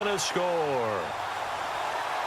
A score.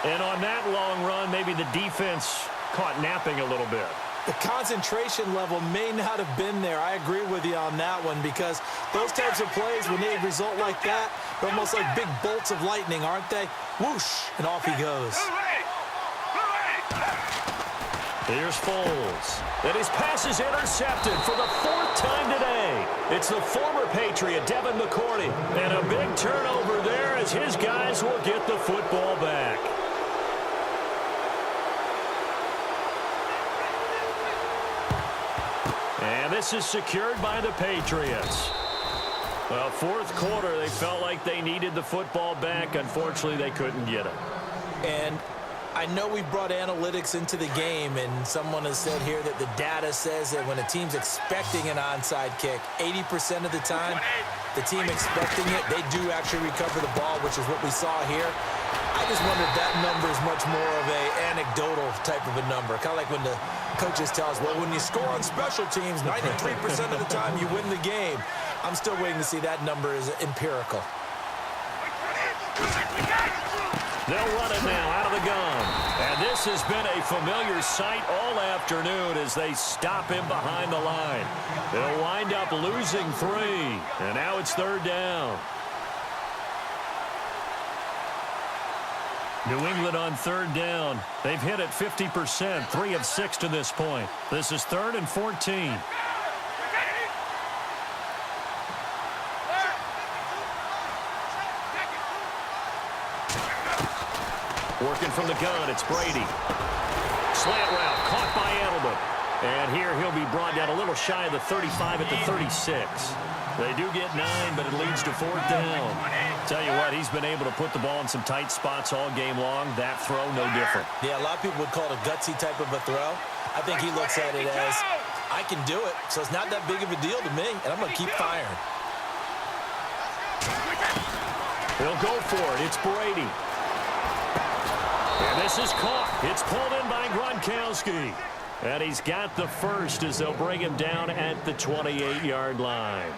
And on that long run, maybe the defense caught napping a little bit. The concentration level may not have been there. I agree with you on that one because those types of plays, when they result like that, they're almost like big bolts of lightning, aren't they? Whoosh, and off he goes. Here's Foles. And his pass is intercepted for the 4th time today. It's the former Patriot, Devin McCourty. And a big turnover there as his guys will get the football back. And this is secured by the Patriots. Well, 4th quarter, they felt like they needed the football back. Unfortunately, they couldn't get it. And I know we brought analytics into the game, and someone has said here that the data says that when a team's expecting an onside kick, 80% of the time, the team expecting it, they do actually recover the ball, which is what we saw here. I just wonder if that number is much more of a anecdotal type of a number. Kind of like when the coaches tell us, well, when you score on special teams, 93% of the time you win the game. I'm still waiting to see that number is empirical. They'll run it now out of the gun. And this has been a familiar sight all afternoon as they stop him behind the line. They'll wind up losing 3. And now it's 3rd down. New England on 3rd down. They've hit it 50%, 3 of 6 to this point. This is 3rd and 14. Working from the gun, it's Brady. Slant route, caught by Edelman. And here he'll be brought down a little shy of the 35 at the 36. They do get 9, but it leads to 4th down. Tell you what, he's been able to put the ball in some tight spots all game long. That throw, no different. Yeah, a lot of people would call it a gutsy type of a throw. I think he looks at it as, I can do it, so it's not that big of a deal to me, and I'm going to keep firing. He'll go for it. It's Brady. And this is caught. It's pulled in by Gronkowski. And he's got the first as they'll bring him down at the 28-yard line.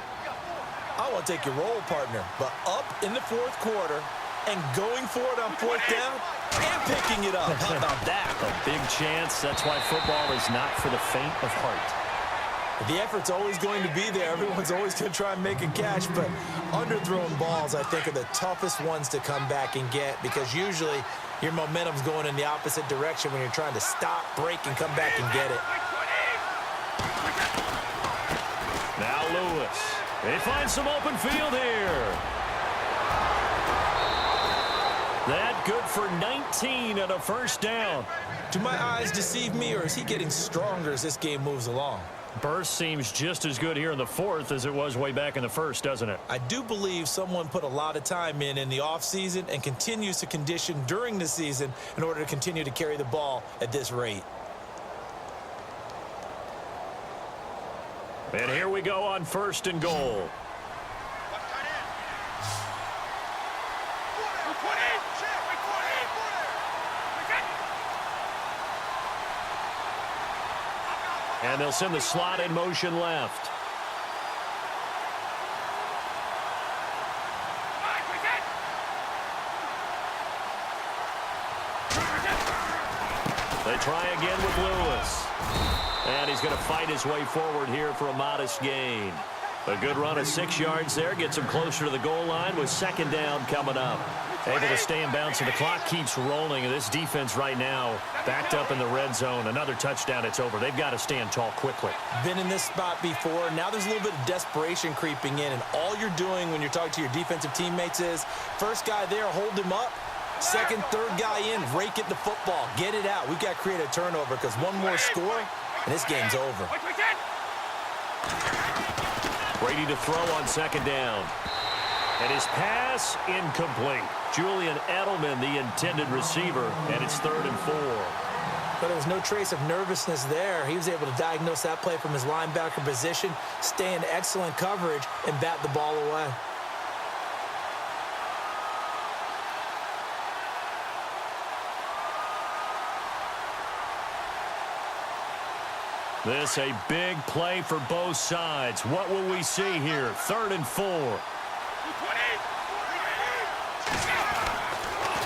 I want to take your role, partner, but up in the 4th quarter and going for it on 4th down and picking it up. How about that? A big chance. That's why football is not for the faint of heart. The effort's always going to be there. Everyone's always going to try and make a catch, but underthrown balls, I think, are the toughest ones to come back and get because usually your momentum's going in the opposite direction when you're trying to stop, break, and come back and get it. Now Lewis. They find some open field here. That good for 19 and a 1st down. Do my eyes deceive me, or is he getting stronger as this game moves along? Burst seems just as good here in the 4th as it was way back in the 1st, doesn't it? I do believe someone put a lot of time in the offseason and continues to condition during the season in order to continue to carry the ball at this rate. And here we go on 1st and goal. And they'll send the slot in motion left. They try again with Lewis. And he's going to fight his way forward here for a modest gain. A good run of 6 yards there. Gets him closer to the goal line with 2nd down coming up. Able to stay in bounds, and the clock keeps rolling. And this defense right now backed up in the red zone. Another touchdown, it's over. They've got to stand tall quickly. Been in this spot before. Now there's a little bit of desperation creeping in. And all you're doing when you're talking to your defensive teammates is, first guy there, hold him up. Second, third guy in, rake it the football. Get it out. We've got to create a turnover because one more score, and this game's over. Brady to throw on 2nd down. And his pass incomplete. Julian Edelman, the intended receiver, and it's 3rd and 4. But there was no trace of nervousness there. He was able to diagnose that play from his linebacker position, stay in excellent coverage, and bat the ball away. This a big play for both sides. What will we see here? 3rd and 4.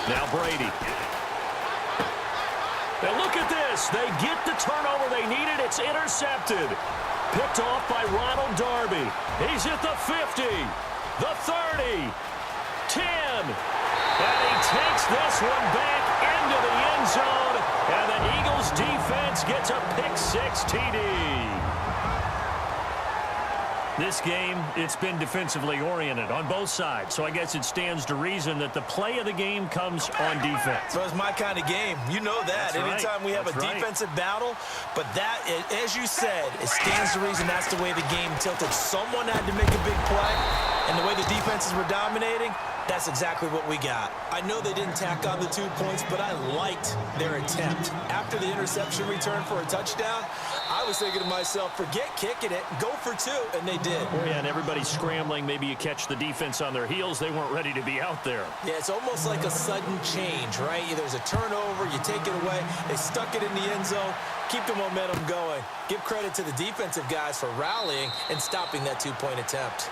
Now Brady. And look at this. They get the turnover they needed. It's intercepted. Picked off by Ronald Darby. He's at the 50, the 30, 10. And he takes this one back into the end zone. And the Eagles defense gets a pick-6 TD. This game, it's been defensively oriented on both sides, so I guess it stands to reason that the play of the game comes on defense. So it's my kind of game. You know that. Anytime we have a defensive battle, but that, as you said, it stands to reason that's the way the game tilted. Someone had to make a big play, and the way the defenses were dominating, that's exactly what we got. I know they didn't tack on the 2 points, but I liked their attempt. After the interception return for a touchdown, I was thinking to myself, forget kicking it, go for 2, and they did. Oh, yeah, and everybody's scrambling. Maybe you catch the defense on their heels. They weren't ready to be out there. Yeah, it's almost like a sudden change, right? There's a turnover, you take it away, they stuck it in the end zone, keep the momentum going. Give credit to the defensive guys for rallying and stopping that 2-point attempt.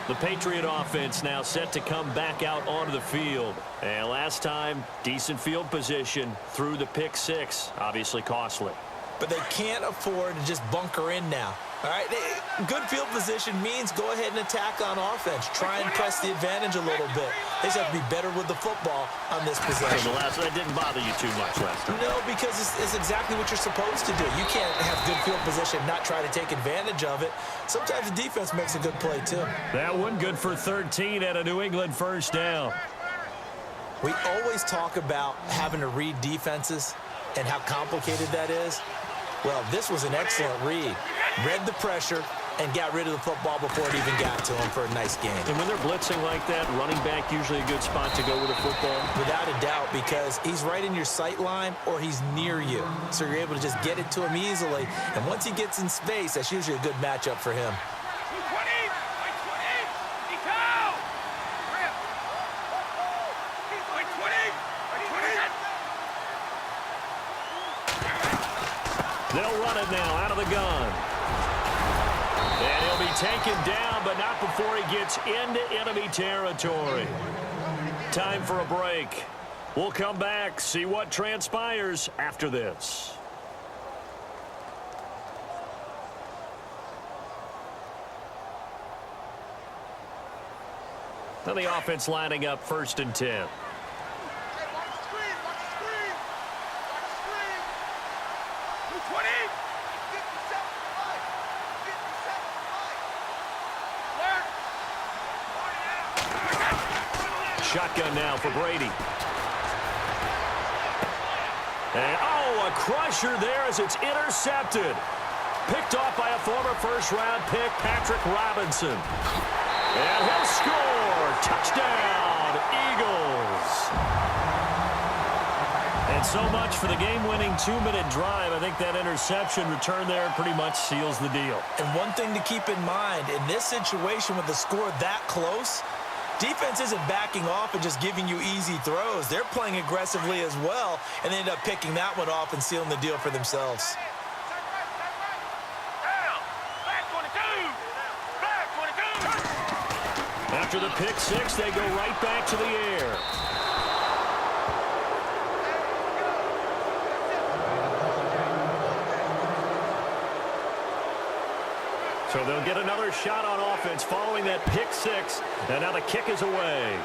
The Patriot offense now set to come back out onto the field. And last time, decent field position through the pick-6. Obviously costly. But they can't afford to just bunker in now. All right, good field position means go ahead and attack on offense. Try and press the advantage a little bit. They just have to be better with the football on this possession. That didn't bother you too much last time. No, because it's exactly what you're supposed to do. You can't have good field position and not try to take advantage of it. Sometimes the defense makes a good play, too. That one good for 13 at a New England first down. We always talk about having to read defenses and how complicated that is. Well, this was an excellent read. Read the pressure and got rid of the football before it even got to him for a nice game. And when they're blitzing like that, running back usually a good spot to go with a football? Without a doubt, because he's right in your sight line or he's near you. So you're able to just get it to him easily. And once he gets in space, that's usually a good matchup for him. They'll run it now out of the gun. And he'll be taken down, but not before he gets into enemy territory. Time for a break. We'll come back, see what transpires after this. Now the offense lining up 1st and 10. Shotgun now for Brady. And, a crusher there as it's intercepted. Picked off by a former first-round pick, Patrick Robinson. And he'll score. Touchdown, Eagles. And so much for the game-winning 2-minute drive. I think that interception return there pretty much seals the deal. And one thing to keep in mind, in this situation with the score that close, defense isn't backing off and just giving you easy throws. They're playing aggressively as well, and they end up picking that one off and sealing the deal for themselves. After the pick-6, they go right back to the air. So they'll get another shot on offense following that pick-6, and now the kick is away.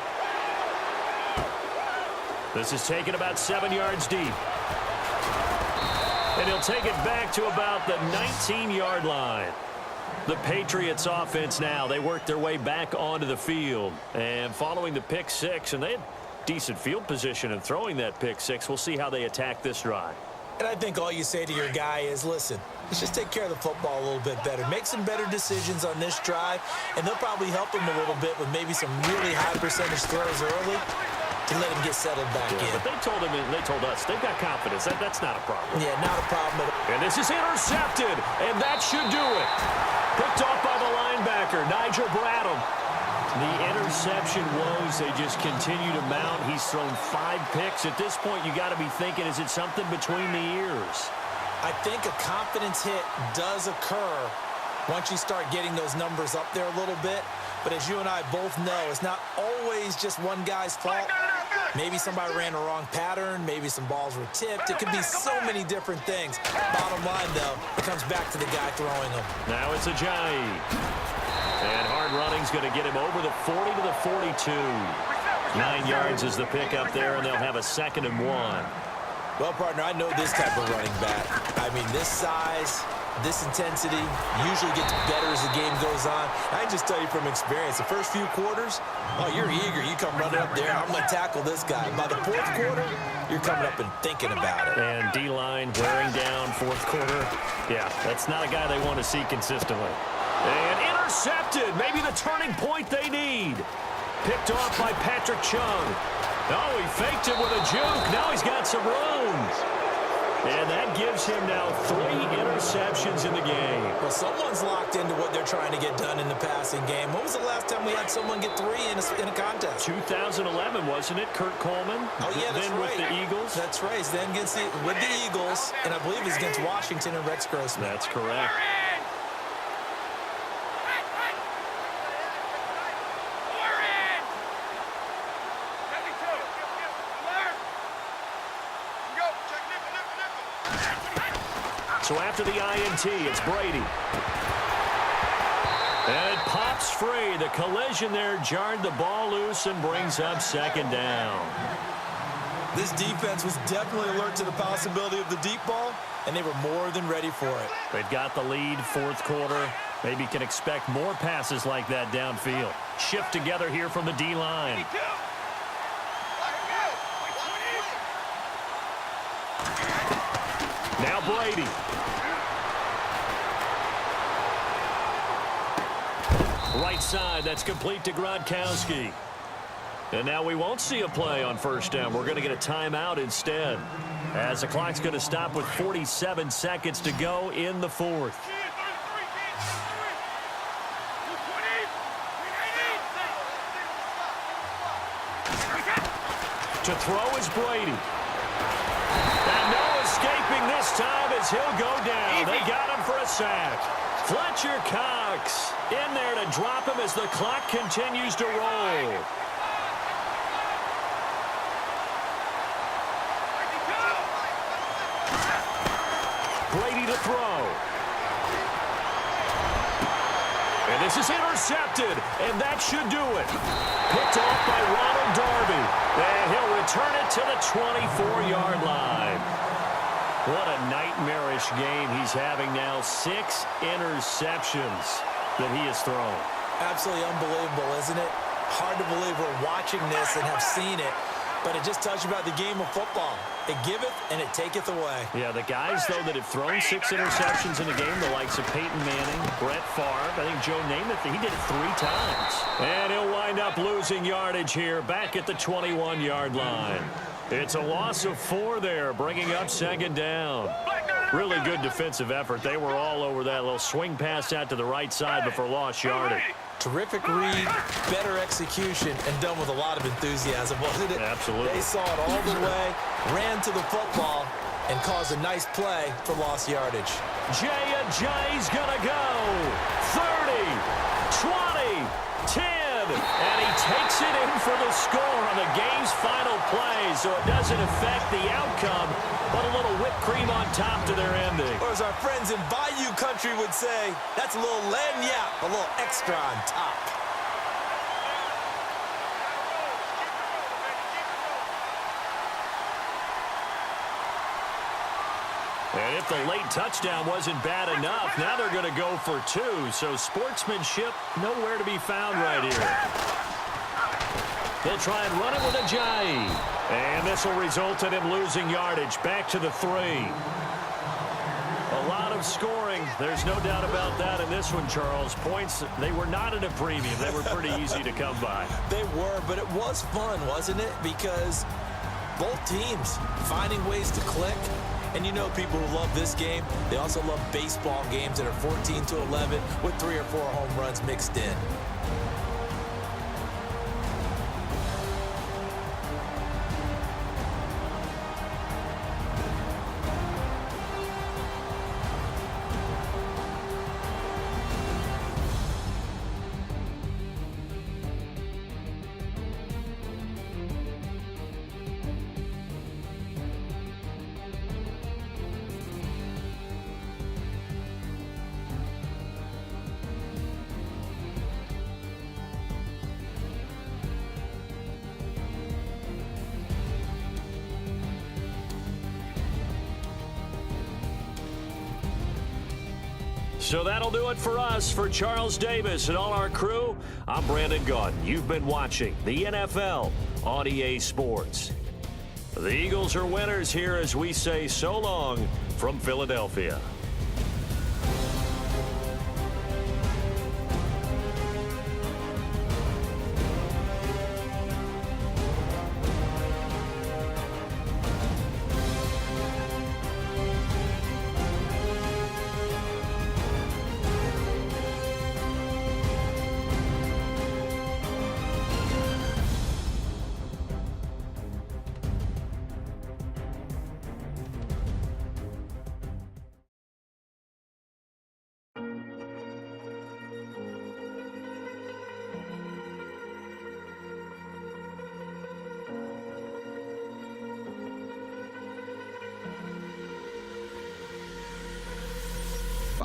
This is taken about 7 yards deep. And he'll take it back to about the 19-yard line. The Patriots offense now, they work their way back onto the field. And following the pick-6, and they had decent field position in throwing that pick-6. We'll see how they attack this drive. And I think all you say to your guy is, listen, let's just take care of the football a little bit better. Make some better decisions on this drive, and they'll probably help him a little bit with maybe some really high percentage throws early to let him get settled back in. But they told him, and they told us, they've got confidence. That's not a problem. Yeah, not a problem at all. And this is intercepted, and that should do it. Picked off by the linebacker, Nigel Bradham. The interception woes, they just continue to mount. He's thrown 5 picks. At this point, you got to be thinking, is it something between the ears? I think a confidence hit does occur once you start getting those numbers up there a little bit. But as you and I both know, it's not always just one guy's fault. Maybe somebody ran the wrong pattern. Maybe some balls were tipped. It could be so many different things. Bottom line, though, it comes back to the guy throwing them. Now it's Ajayi. And hard running's going to get him over the 40 to the 42. 9 yards is the pick up there, and they'll have a 2nd and 1. Well, partner, I know this type of running back. I mean, this size, this intensity usually gets better as the game goes on. I can just tell you from experience, the first few quarters, oh, you're eager. You come running up there, I'm going to tackle this guy. By the 4th quarter, you're coming up and thinking about it. And D-line wearing down 4th quarter. Yeah, that's not a guy they want to see consistently. And intercepted, maybe the turning point they need. Picked off by Patrick Chung. Oh, he faked it with a juke. Now he's got some room. And that gives him now 3 interceptions in the game. Well, someone's locked into what they're trying to get done in the passing game. When was the last time we had someone get 3 in a contest? 2011, wasn't it? Kurt Coleman? Oh, yeah, that's then right. with the Eagles? That's right. He's then with the Eagles, and I believe he's against Washington and Rex Grossman. That's correct. So after the INT, it's Brady. And it pops free. The collision there jarred the ball loose and brings up 2nd down. This defense was definitely alert to the possibility of the deep ball, and they were more than ready for it. They've got the lead, 4th quarter. Maybe can expect more passes like that downfield. Shift together here from the D-line. Now Brady. Right side, that's complete to Gronkowski. And now we won't see a play on 1st down. We're going to get a timeout instead, as the clock's going to stop with 47 seconds to go in the 4th. To throw is Brady. And no escaping this time as he'll go down. They got him for a sack. Fletcher Cox in there to drop him as the clock continues to roll. Brady to throw. And this is intercepted, and that should do it. Picked off by Ronald Darby, and he'll return it to the 24-yard line. What a nightmarish game he's having now. 6 interceptions that he has thrown. Absolutely unbelievable, isn't it? Hard to believe we're watching this and have seen it, but it just tells you about the game of football. It giveth and it taketh away. Yeah, the guys, though, that have thrown 6 interceptions in a game, the likes of Peyton Manning, Brett Favre, I think Joe Namath, he did it 3 times. And he'll wind up losing yardage here back at the 21-yard line. It's a loss of 4 there, bringing up 2nd down. Really good defensive effort. They were all over that little swing pass out to the right side before lost yardage. Terrific read, better execution, and done with a lot of enthusiasm, wasn't it? Absolutely. They saw it all the way, ran to the football, and caused a nice play for lost yardage. Jay's gonna go. 30, 20, 10. And he takes it in for the score on the game's final play, so it doesn't affect the outcome, but a little whipped cream on top to their ending. Or as our friends in Bayou Country would say, that's a little lagniappe, a little extra on top. And if the late touchdown wasn't bad enough, now they're going to go for 2. So sportsmanship nowhere to be found right here. They'll try and run it with Ajayi. And this will result in him losing yardage back to the 3. A lot of scoring. There's no doubt about that in this one, Charles. Points, they were not at a premium. They were pretty easy to come by. They were, but it was fun, wasn't it? Because both teams finding ways to click. And you know people who love this game, they also love baseball games that are 14-11 with 3 or 4 home runs mixed in. So that'll do it for us. For Charles Davis and all our crew, I'm Brandon Gaudin. You've been watching the NFL on EA Sports. The Eagles are winners here as we say so long from Philadelphia.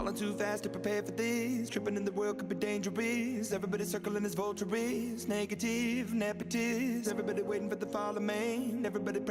Falling too fast to prepare for this. Tripping in the world could be dangerous. Everybody circling as vultures. Negative, nepotist. Everybody waiting for the fall of man. Everybody praying.